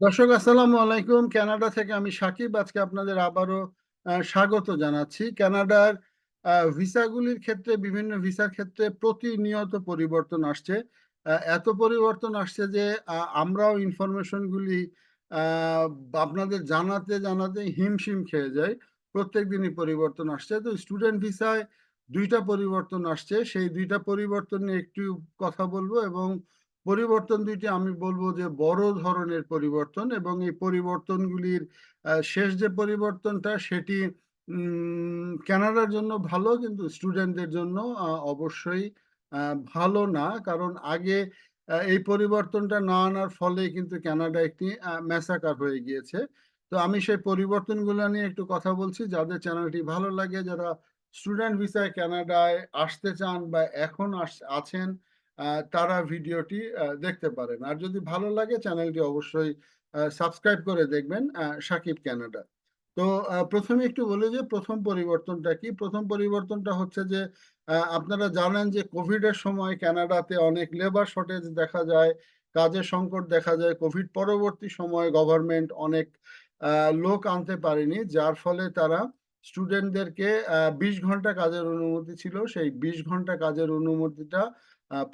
দর্শক আসসালামু আলাইকুম। কানাডা থেকে আমি সাকিব। আজকে আপনাদের আবারও স্বাগত জানাচ্ছি। কানাডার ভিসাগুলির ক্ষেত্রে বিভিন্ন ভিসার ক্ষেত্রে প্রতিনিয়ত পরিবর্তন আসছে। এত পরিবর্তন আসছে যে আমরাও ইনফরমেশনগুলি আপনাদের জানাতে জানাতে হিমশিম খেয়ে যাই। প্রত্যেক দিনই পরিবর্তন আসছে। তো স্টুডেন্ট ভিসায় ২টা পরিবর্তন আসছে। সেই ২টা পরিবর্তন নিয়ে একটু কথা বলবো এবং পরিবর্তন দুইটি আমি বলবো যে বড় ধরনের পরিবর্তন এবং এই পরিবর্তনগুলির শেষ যে পরিবর্তনটা সেটি কানাডার জন্য ভালো, কিন্তু স্টুডেন্টদের জন্য অবশ্যই ভালো না। কারণ আগে এই পরিবর্তনটা না আনার ফলে কিন্তু কানাডা একটি ম্যাসাকার হয়ে গিয়েছে। তো আমি সেই পরিবর্তনগুলো নিয়ে একটু কথা বলছি। যাদের চ্যানেলটি ভালো লাগে, যারা স্টুডেন্ট ভিসায় কানাডায় আসতে চান বা এখন আছেন, তারা ভিডিওটি দেখতে পারেন। আর যদি ভালো লাগে চ্যানেলটি অবশ্যই সাবস্ক্রাইব করে দেখবেন, সাকিব কানাডা। তো প্রথমে একটু বলি যে প্রথম পরিবর্তনটা কি। প্রথম পরিবর্তনটা হচ্ছে যে আপনারা জানেন যে কোভিডের সময় কানাডাতে অনেক লেবার শর্টেজ দেখা যায়, কাজের সংকট দেখা যায়। কোভিড পরবর্তী সময়ে গভর্নমেন্ট অনেক লোক আনতে পারেনি, যার ফলে তারা স্টুডেন্টদেরকে ২০ ঘন্টা কাজের অনুমতি ছিল, সেই ২০ ঘন্টা কাজের অনুমতিটা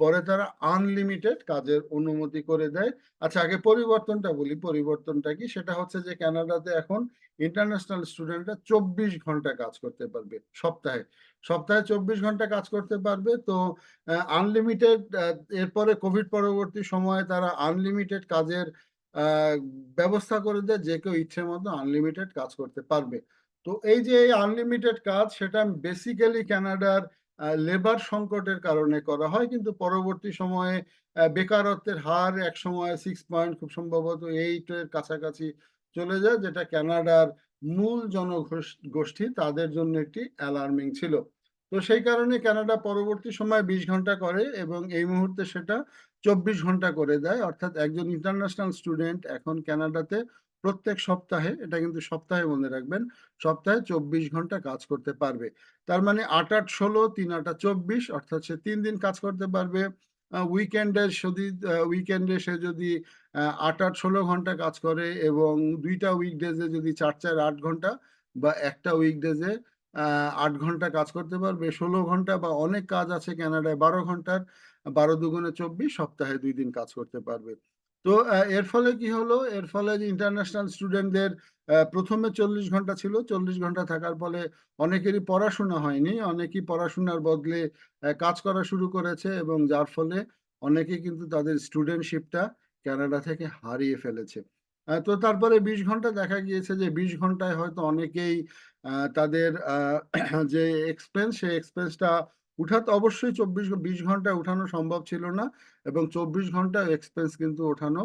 পরে তারা আনলিমিটেড কাজের অনুমতি করে দেয়। আচ্ছা, আগে পরিবর্তনটা বলি। পরিবর্তনটা কি, সেটা হচ্ছে যে কানাডাতে এখন ইন্টারন্যাশনাল স্টুডেন্টরা ২৪ ঘন্টা কাজ করতে পারবে সপ্তাহে। সপ্তাহে ২৪ ঘন্টা কাজ করতে পারবে। তো আনলিমিটেড, এরপরে কোভিড পরবর্তী সময়ে তারা আনলিমিটেড কাজের আহ, ব্যবস্থা করে দেয়, যে কেউ ইচ্ছে মতো আনলিমিটেড কাজ করতে পারবে। তো এই যে এই আনলিমিটেড কাজ, সেটা বেসিক্যালি কানাডার লেবার সংকটের কারণে করা হয়, কিন্তু পরবর্তী সময়ে বেকারত্বের হার এক সময় 6 পয়েন্ট, খুব সম্ভবত 8-এর কাছাকাছি চলে যায়, যেটা কানাডার মূল জনগোষ্ঠী তাদের জন্য একটি অ্যালার্মিং ছিল। তো সেই কারণে কানাডা পরবর্তী সময় ২০ ঘন্টা করে এবং এই মুহূর্তে সেটা ২৪ ঘন্টা করে দেয়। অর্থাৎ একজন ইন্টারন্যাশনাল স্টুডেন্ট এখন কানাডাতে প্রত্যেক সপ্তাহে, এটা কিন্তু সপ্তাহে মনে রাখবেন, সপ্তাহে ২৪ ঘন্টা কাজ করতে পারবে। তার মানে ৮-৮-১৬, ৩-৮-২৪, অর্থাৎ সে ৩ দিন কাজ করতে পারবে। উইকেন্ডে সে যদি ৮-৮-১৬ ঘন্টা কাজ করে এবং দুইটা উইকডেজে যদি ৪-৪-৮ ঘন্টা বা একটা উইকডেজে ৮ ঘন্টা কাজ করতে পারবে, ১৬ ঘন্টা, বা অনেক কাজ আছে কানাডায় ১২ ঘন্টার, ১২ × ২ = ২৪, সপ্তাহে ২ দিন কাজ করতে পারবে। তো এর ফলে কি হলো, এর ফলে যে ইন্টারন্যাশনাল স্টুডেন্টদের প্রথমে ৪০ ঘন্টা ছিল, ৪০ ঘন্টা থাকার ফলে অনেকেরই পড়াশোনা হয়নি, অনেকেই পড়াশোনার বদলে কাজ করা শুরু করেছে এবং যার ফলে অনেকে কিন্তু তাদের স্টুডেন্টশিপটা কানাডা থেকে হারিয়ে ফেলেছে। তো তারপরে ২০ ঘন্টা দেখা গিয়েছে যে ২০ ঘন্টায় হয়তো অনেকেই তাদের যে এক্সপেন্স, সেই এক্সপেন্সটা উঠাতে, অবশ্যই ২০ ঘন্টায় উঠানো সম্ভব ছিল না এবং ২৪ ঘন্টা এক্সপেন্স কিন্তু ওঠানো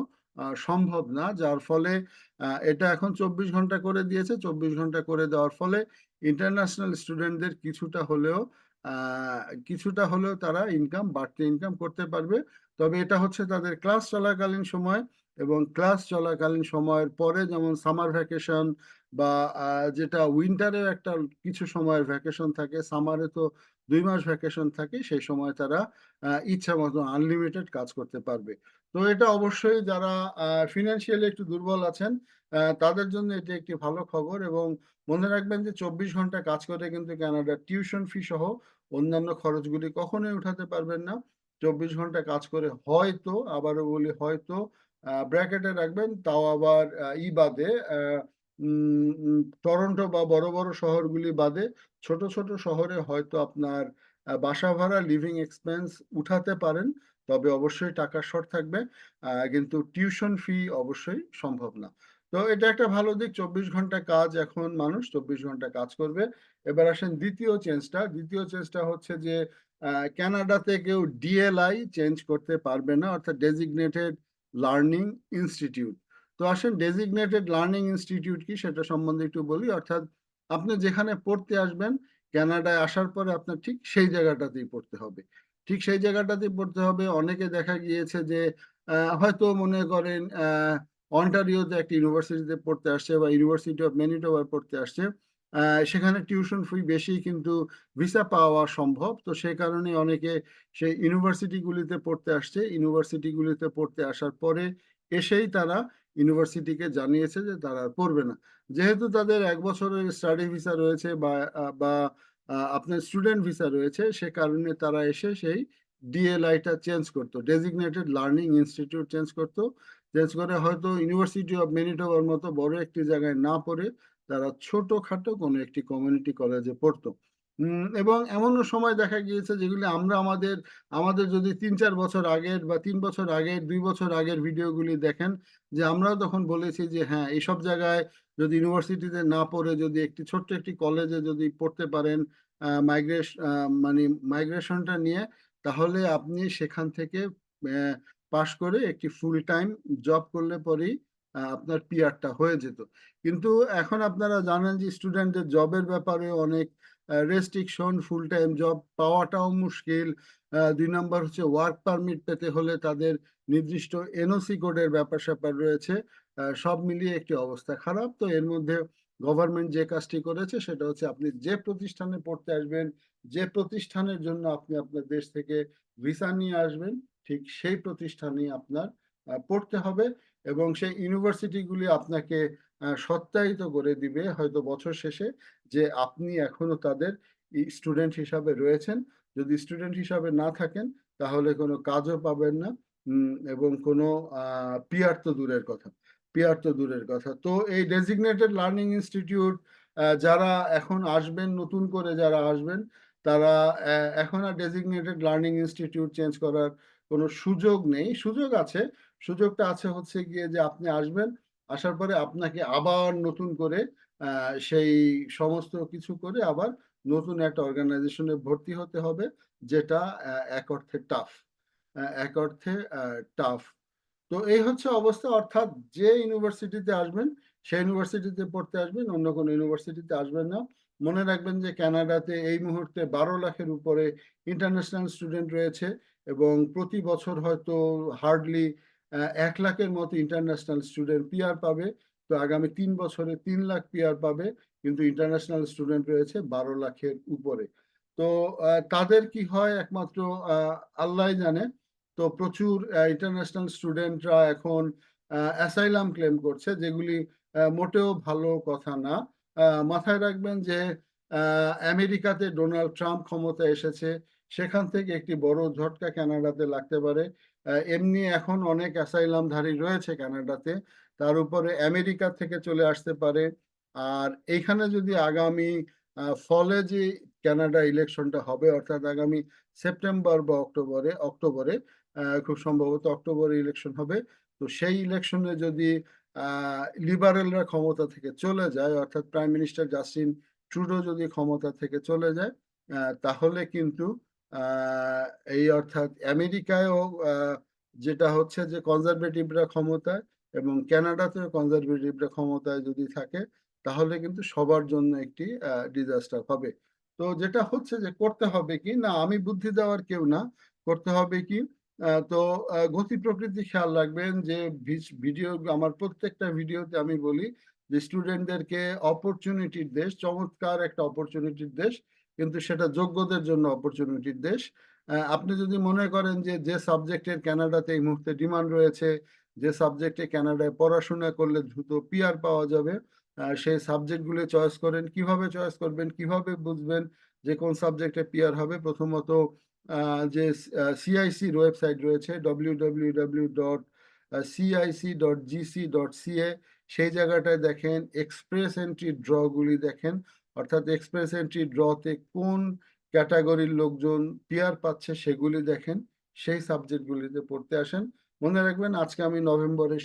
সম্ভব না, যার ফলে এটা এখন ২৪ ঘন্টা করে দিয়েছে। ২৪ ঘন্টা করে দেওয়ার ফলে ইন্টারন্যাশনাল স্টুডেন্টদের কিছুটা হলেও তারা বাড়তি ইনকাম করতে পারবে। তবে এটা হচ্ছে তাদের ক্লাস চলাকালীন সময়, এবং ক্লাস চলাকালীন সময়ের পরে, যেমন সামার ভ্যাকেশন বা যেটা উইন্টারে একটা কিছু সময়ের ভ্যাকেশন থাকে, সামারে তো ২ মাস ভ্যাকেশন থাকে, সেই সময় তারা ইচ্ছা মতো আনলিমিটেড কাজ করতে পারবে। তো এটা অবশ্যই যারা ফিনান্সিয়ালি একটু দুর্বল আছেন, তাদের জন্য এটি একটি ভালো খবর। এবং মনে রাখবেন যে ২৪ ঘন্টা কাজ করে কিন্তু কানাডার টিউশন ফি সহ অন্যান্য খরচগুলি কখনোই উঠাতে পারবেন না। ২৪ ঘন্টা কাজ করে হয়তো, আবারও বলি হয়তো, ব্র্যাকেটে রাখবেন, তাও আবার বাদে, টরন্টো বা বড় বড় শহরগুলি বাদে ছোট ছোট শহরে হয়তো আপনার বাসা ভাড়া, লিভিং এক্সপেন্স উঠাতে পারেন। তবে অবশ্যই টাকার শর্ট থাকবে, কিন্তু টিউশন ফি অবশ্যই সম্ভব না। তো এটা একটা ভালো দিক, ২৪ ঘন্টা কাজ, এখন মানুষ ২৪ ঘন্টা কাজ করবে। এবার আসেন দ্বিতীয় চেঞ্জটা হচ্ছে যে কানাডাতে কেউ ডিএলআই চেঞ্জ করতে পারবে না, অর্থাৎ ডেজিগনেটেড লার্নিং ইনস্টিটিউট। তো আসেন, ডেজিগনেটেড লার্নিং ইনস্টিটিউট কি সেটা সম্বন্ধে একটু বলি। অর্থাৎ আপনি যেখানে পড়তে আসবেন, কানাডায় আসার পরে আপনার ঠিক সেই জায়গাটাতেই পড়তে হবে। ঠিক সেই জায়গাটাতেই পড়তে হবে। অনেকে দেখা গিয়েছে যে হয়তো মনে করেন অন্টারিওতে একটা ইউনিভার্সিটিতে পড়তে আসছে বা ইউনিভার্সিটি অফ ম্যানিটোবায় পড়তে আসছে, সেখানে টিউশন ফি বেশি কিন্তু ভিসা পাওয়া সম্ভব। তো সেই কারণে অনেকে সেই ইউনিভার্সিটিগুলিতে পড়তে আসছে। ইউনিভার্সিটিগুলিতে পড়তে আসার পরে এসেই তারা ইউনিভার্সিটিকে জানিয়েছে যে তারা আর পড়বে না। যেহেতু তাদের 1 বছরের স্টাডি ভিসা রয়েছে বা আপনার স্টুডেন্ট ভিসা রয়েছে, সে কারণে তারা এসে সেই ডিএলআইটা চেঞ্জ করতো, ডেজিগনেটেড লার্নিং ইনস্টিটিউট চেঞ্জ করতো। চেঞ্জ করে হয়তো ইউনিভার্সিটি অফ ম্যানিটোবার মতো বড় একটি জায়গায় না পড়ে তারা ছোটখাটো কোনো একটি কমিউনিটি কলেজে পড়তো। এবং এমনও সময় দেখা গিয়েছে যেগুলি আমরা আমাদের আমাদের যদি 3-4 বছর আগের বা 3 বছর আগের 2 বছর আগের ভিডিওগুলি দেখেন, যে আমরাও তখন বলেছি যে হ্যাঁ, এইসব জায়গায় যদি ইউনিভার্সিটিতে না পড়ে যদি একটি ছোট্ট একটি কলেজে যদি পড়তে পারেন মানে মাইগ্রেশনটা নিয়ে, তাহলে আপনি সেখান থেকে পাশ করে একটি ফুল টাইম জব করলে পরেই আপনার পিআরটা হয়ে যেত। কিন্তু এখন আপনারা জানেন যে স্টুডেন্টদের জবের ব্যাপারে অনেক রেস্ট্রিকশন, ফুল টাইম জব পাওয়াটাও মুশকিল। 2 নম্বর হচ্ছে ওয়ার্ক পারমিট পেতে হলে তাদের নির্দিষ্ট এনওসি কোডের ব্যাপার স্যাপার রয়েছে। সব মিলিয়ে একটি অবস্থা খারাপ। তো এর মধ্যে গভর্নমেন্ট যে কাজটি করেছে সেটা হচ্ছে আপনি যে প্রতিষ্ঠানে পড়তে আসবেন, যে প্রতিষ্ঠানের জন্য আপনি আপনার দেশ থেকে ভিসা নিয়ে আসবেন, ঠিক সেই প্রতিষ্ঠানেই আপনার পড়তে হবে এবং সেই ইউনিভার্সিটিগুলি আপনাকে সত্যায়িত করে দিবে হয়তো বছর শেষে যে আপনি এখনো তাদের স্টুডেন্ট হিসাবে রয়েছেন। যদি স্টুডেন্ট হিসাবে না থাকেন তাহলে কোনো কাজও পাবেন না, এবং কোনো পিআর তো দূরের কথা, পিআর তো দূরের কথা। তো এই ডেজিগনেটেড লার্নিং ইনস্টিটিউট যারা এখন আসবেন, নতুন করে যারা আসবেন, তারা এখন আর ডেজিগনেটেড লার্নিং ইনস্টিটিউট চেঞ্জ করার কোনো সুযোগ নেই। সুযোগ আছে, সুযোগটা আছে হচ্ছে গিয়ে যে আপনি আসবেন, আসার পরে আপনাকে আবার নতুন করে সেই সমস্ত কিছু করে আবার নতুন একটা অর্গানাইজেশনে ভর্তি হতে হবে, যেটা এক অর্থে টাফ, এক অর্থে টাফ। তো এই হচ্ছে অবস্থা, অর্থাৎ যে ইউনিভার্সিটিতে আসবেন সেই ইউনিভার্সিটিতে পড়তে আসবেন, অন্য কোনো ইউনিভার্সিটিতে আসবেন না। মনে রাখবেন যে কানাডাতে এই মুহূর্তে 12 লাখের উপরে ইন্টারন্যাশনাল স্টুডেন্ট রয়েছে এবং প্রতি বছর হয়তো হার্ডলি 1 লাখের মতো ইন্টারন্যাশনাল স্টুডেন্ট পিআর পাবে। তো আগামী 3 বছরে 3 লাখ পিআর পাবে, কিন্তু ইন্টারন্যাশনাল স্টুডেন্ট রয়েছে 12 লাখের উপরে। তো তাদের কি হয় একমাত্র আল্লাহ জানে। তো প্রচুর ইন্টারন্যাশনাল স্টুডেন্টরা এখন অ্যাসাইলাম ক্লেম করছে, যেগুলি মোটেও ভালো কথা না। মাথায় রাখবেন যে আমেরিকাতে ডোনাল্ড ট্রাম্প ক্ষমতায় এসেছে, সেখান থেকে একটি বড় ঝটকা কানাডাতে লাগতে পারে। এমনি এখন অনেক অ্যাসাইলামধারী রয়েছে কানাডাতে, তার উপরে আমেরিকা থেকে চলে আসতে পারে। আর এইখানে যদি আগামী ফলে যে কানাডা ইলেকশনটা হবে, অর্থাৎ আগামী সেপ্টেম্বর বা অক্টোবরে অক্টোবরে খুব সম্ভবত অক্টোবরে ইলেকশন হবে। তো সেই ইলেকশনে যদি লিবারেলরা ক্ষমতা থেকে চলে যায়, অর্থাৎ প্রাইম মিনিস্টার জাস্টিন ট্রুডো যদি ক্ষমতা থেকে চলে যায়, তাহলে কিন্তু আহ, এই অর্থাৎ আমেরিকায়ও যেটা হচ্ছে যে কনজারভেটিভরা ক্ষমতায় এবং কানাডাতেও কনজারভেটিভরা ক্ষমতায় যদি থাকে, তাহলে কিন্তু সবার জন্য একটি ডিজাস্টার হবে। তো যেটা হচ্ছে যে করতে হবে কি না, আমি বুদ্ধি দেওয়ার কেউ না, করতে হবে কি তো গতি প্রকৃতি খেয়াল রাখবেন যে ভিডিও, আমার প্রত্যেকটা ভিডিওতে আমি বলি যে স্টুডেন্টদেরকে অপরচুনিটির দেশ, চমৎকার একটা অপরচুনিটির দেশ, কিন্তু সেটা যোগ্যদের জন্য অপরচুনিটির দেশ। আপনি যদি মনে করেন যে যে সাবজেক্টের কানাডাতে এই মুহূর্তে ডিমান্ড রয়েছে, যে সাবজেক্টে কানাডায় পড়াশোনা করলে দ্রুত পিআর পাওয়া যাবে, সেই সাবজেক্টগুলো চয়েস করেন। কিভাবে চয়েস করবেন, কিভাবে বুঝবেন যে কোন সাবজেক্টে পিআর হবে? প্রথমত যে সিআইসির ওয়েবসাইট রয়েছে www.cic.gc.ca, সেই জায়গাটায় দেখেন এক্সপ্রেস এন্ট্রি ড্রগুলি দেখেন, অর্থাৎ এক্সপ্রেস এন্ট্রি ড্রতে কোন ক্যাটাগরির লোকজন পিআর পাচ্ছে সেগুলি দেখেন, সেই সাবজেক্টগুলিতে পড়তে আসেন। মনে রাখবেন আজকে আমি নভেম্বরের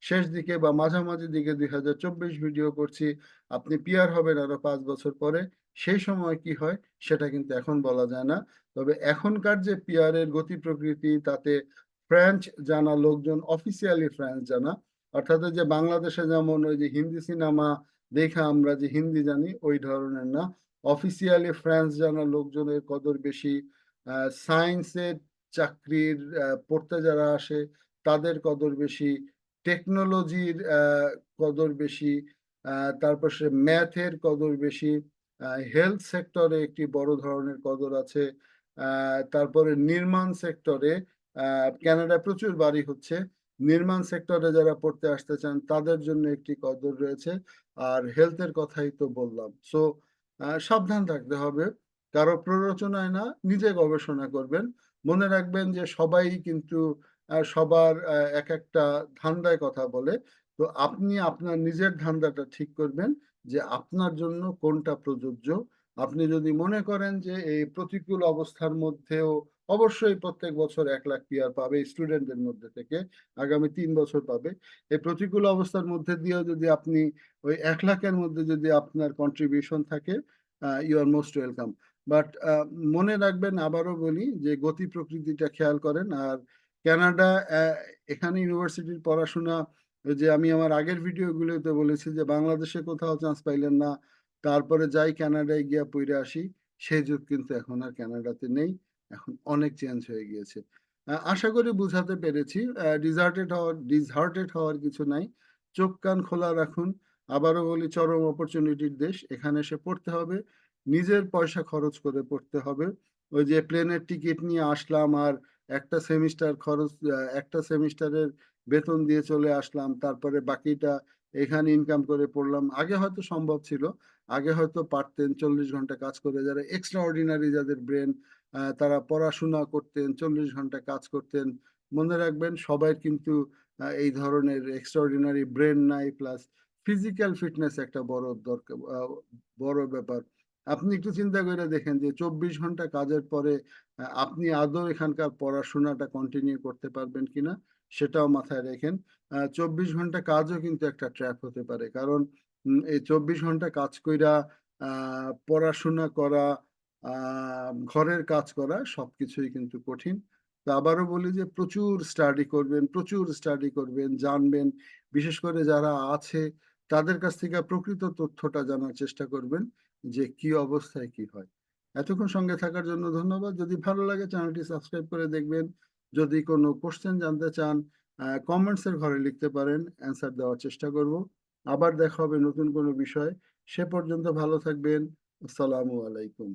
শেষ দিকে বা মাঝামাঝি দিকে 2024 ভিডিও করছি। আপনি পিআর হবেন আরো 5 বছর পরে, সেই সময় কি হয় সেটা কিন্তু এখন বলা যায় না। তবে এখনকার যে পিআর এর গতি প্রকৃতি, তাতে ফ্রেঞ্চ জানা লোকজন, অফিসিয়ালি ফ্রেঞ্চ জানা, অর্থাৎ যে বাংলাদেশে যেমন ওই যে হিন্দি সিনেমা দেখা আমরা যে হিন্দি জানি ওই ধরনের না, অফিসিয়ালি ফ্রেঞ্চ জানা লোকজনের কদর বেশি। সায়েন্সের চাকরির পড়তে যারা আসে তাদের কদর বেশি, টেকনোলজির কদর বেশি, তারপর সে ম্যাথের কদর বেশি, হেলথ সেক্টরে একটি বড় ধরনের কদর আছে, তারপরে নির্মাণ সেক্টরে, কানাডায় প্রচুর বাড়ি হচ্ছে, নির্মাণ সেক্টরে যারা পড়তে আসতে চান তাদের জন্য একটি কদর রয়েছে। আর হেলথের কথাই তো বললাম। সো সাবধান থাকতে হবে। কারো প্ররোচনায় না, নিজে গবেষণা করবেন। মনে রাখবেন যে সবাই কিন্তু সবার একেকটা ধান্দায় কথা বলে। তো আপনি আপনার নিজের ধান্দাটা ঠিক করবেন যে আপনার জন্য কোনটা প্রযোজ্য। আপনি যদি মনে করেন যে এই প্রতিকূল অবস্থার মধ্যেও অবশ্যই প্রত্যেক বছর ১,০০,০০০ পিআর পাবে স্টুডেন্টদের মধ্যে থেকে, আগামী ৩ বছর পাবে। এই প্রতিকূল অবস্থার মধ্যে দিয়েও যদি আপনি ওই ১,০০,০০০ এর মধ্যে যদি আপনার কন্ট্রিবিউশন থাকে, you are most welcome. But মনে রাখবেন, আবারও বলি যে গতি প্রকৃতিটা খেয়াল করেন। আর কানাডা, এখানে ইউনিভার্সিটির পড়াশোনা, ওই যে আমি আমার আগের ভিডিওগুলোতে বলেছি যে বাংলাদেশে কোথাও চান্স পাইলেন না, তারপরে যাই কানাডায় গিয়া পইরা আসি, সেই যুগ কিন্তু এখন আর কানাডাতে নেই। এখন অনেক চেঞ্জ হয়ে গিয়েছে। আশা করি বুঝাতে পেরেছি। ডিসহার্টেড হওয়ার কিছু নাই। চোখ কান খোলা রাখুন। আবারও বলি, চরম অপরচুনিটির দেশ। এখানে এসে পড়তে হবে। নিজের পয়সা খরচ করে পড়তে হবে। ওই যে প্লেনের টিকিট নিয়ে আসলাম আর একটা সেমিস্টার খরচ, একটা সেমিস্টারের বেতন দিয়ে চলে আসলাম। তারপরে বাকিটা এখানে ইনকাম করে পড়লাম। আগে হয়তো সম্ভব ছিল। আগে হয়তো পারতেন ৪০ ঘন্টা কাজ করে, যারা এক্সট্রা অর্ডিনারি, যাদের ব্রেন, তারা পড়াশোনা করতেন, ৪০ ঘন্টা কাজ করতেন। মনে রাখবেন, সবাই কিন্তু এই ধরনের এক্সট্রাঅর্ডিনারি ব্রেন নাই, প্লাস ফিজিক্যাল ফিটনেস একটা বড় দরকার, বড় ব্যাপার। আপনি একটু চিন্তা করে দেখেন যে ২৪ ঘন্টা কাজের পরে আপনি আদৌ এখানকার পড়াশোনাটা কন্টিনিউ করতে পারবেন কিনা, সেটাও মাথায় রেখেন। ২৪ ঘন্টা কাজও কিন্তু একটা ট্র্যাপ হতে পারে। কারণ এই ২৪ ঘন্টা কাজ কইরা পড়াশোনা করা, ঘরের কাজ করা, সবকিছুই কিন্তু কঠিন। তো আবারও বলি যে প্রচুর স্টাডি করবেন, প্রচুর স্টাডি করবেন, জানবেন। বিশেষ করে যারা আছে তাদের কাছ থেকে প্রকৃত তথ্যটা জানার চেষ্টা করবেন যে কি অবস্থায় কি হয়। এতক্ষণ সঙ্গে থাকার জন্য ধন্যবাদ। যদি ভালো লাগে চ্যানেলটি সাবস্ক্রাইব করে দেখবেন। যদি কোনো কোশ্চেন জানতে চান, কমেন্টস এর ঘরে লিখতে পারেন, অ্যান্সার দেওয়ার চেষ্টা করব। আবার দেখা হবে নতুন কোনো বিষয়। সে পর্যন্ত ভালো থাকবেন। আসসালামু আলাইকুম।